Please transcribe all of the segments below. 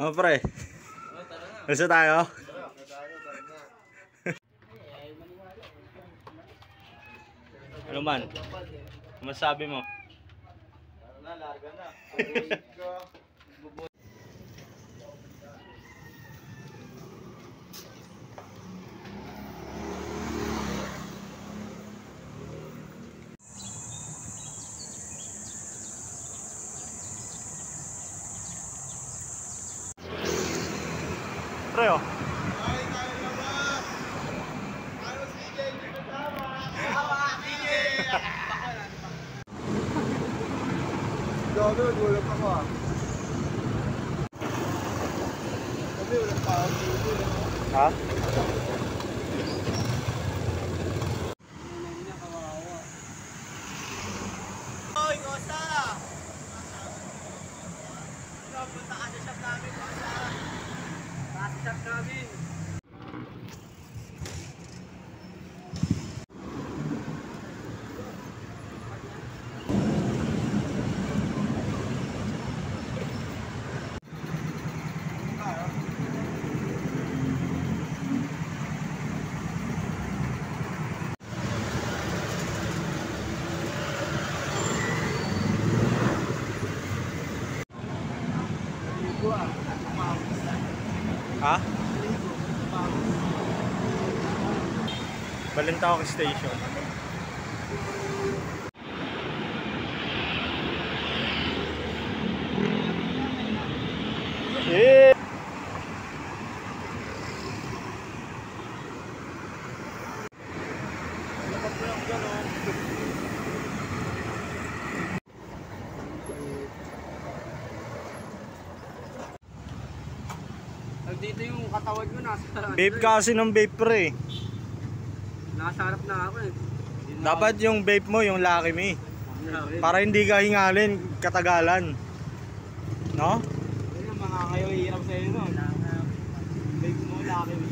Oh, pre. Basta tayo. Ano man? Masabi mo? Larga na. Pre, oh. Gabi, nagulat ako ah. Gabi, walang tao dito. Ha? Hoy, Kosa! Punta ka sa shop namin, Kosa. Sa shop namin. Ha? Balintawak Station. Yeah. Dito yung katawad mo, nasa harap. Vape kasi ng vape, pre. Nasa harap na ako eh. Dapat yung vape mo, yung Lucky Me. Para hindi ka hingalin katagalan. No? Ayun, mga kayo hirap sa'yo nun. Vape mo, Lucky Me.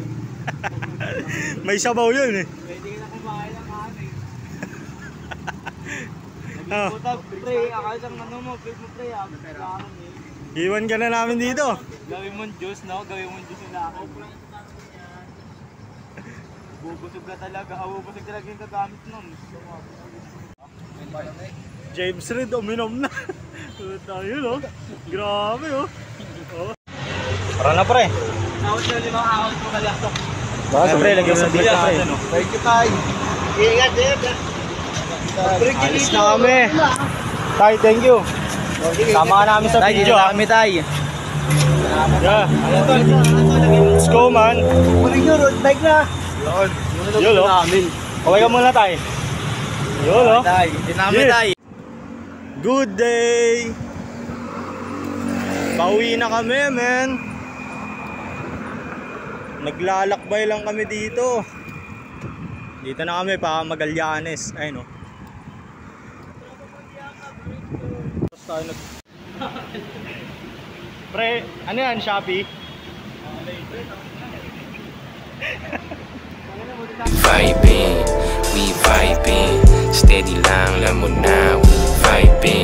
May sabaw yun eh. Pwede ka na kumain ng amin. Ah. Nagpupunta, pre, akala siyang ano mo, vape mo pre, kailangan eh. Iwan ka na namin dito. Gawin mong juice, no? Gawin mong juice yung Lucky Me. Bubusog ka talaga, bubusog talaga yung gagamit nun. James Reid, uminom na. Tayo, no? Grabe, oh. Tara na, pre. Nakot na 5 hours mo kalaktok. Baka, pre, lagyan mo sa dito, pre. Thank you, Tay. Ingat, ingat. Alis na kami. Tay, thank you. Tama ka namin sa video. Kami, Tay. Yeah. Let's go, man. Kunin nyo, road bike na. Yolo. Okay ka muna, Tay. Yolo. Tay, dinami, Tay. Good day. Pauwi na kami, men. Naglalakbay lang kami dito. Dito na kami pa Magallanes. Ayun, no. Pre, ano yan, Shopee? Vibing, we vibing. Steady lang, alam mo na, we vibing.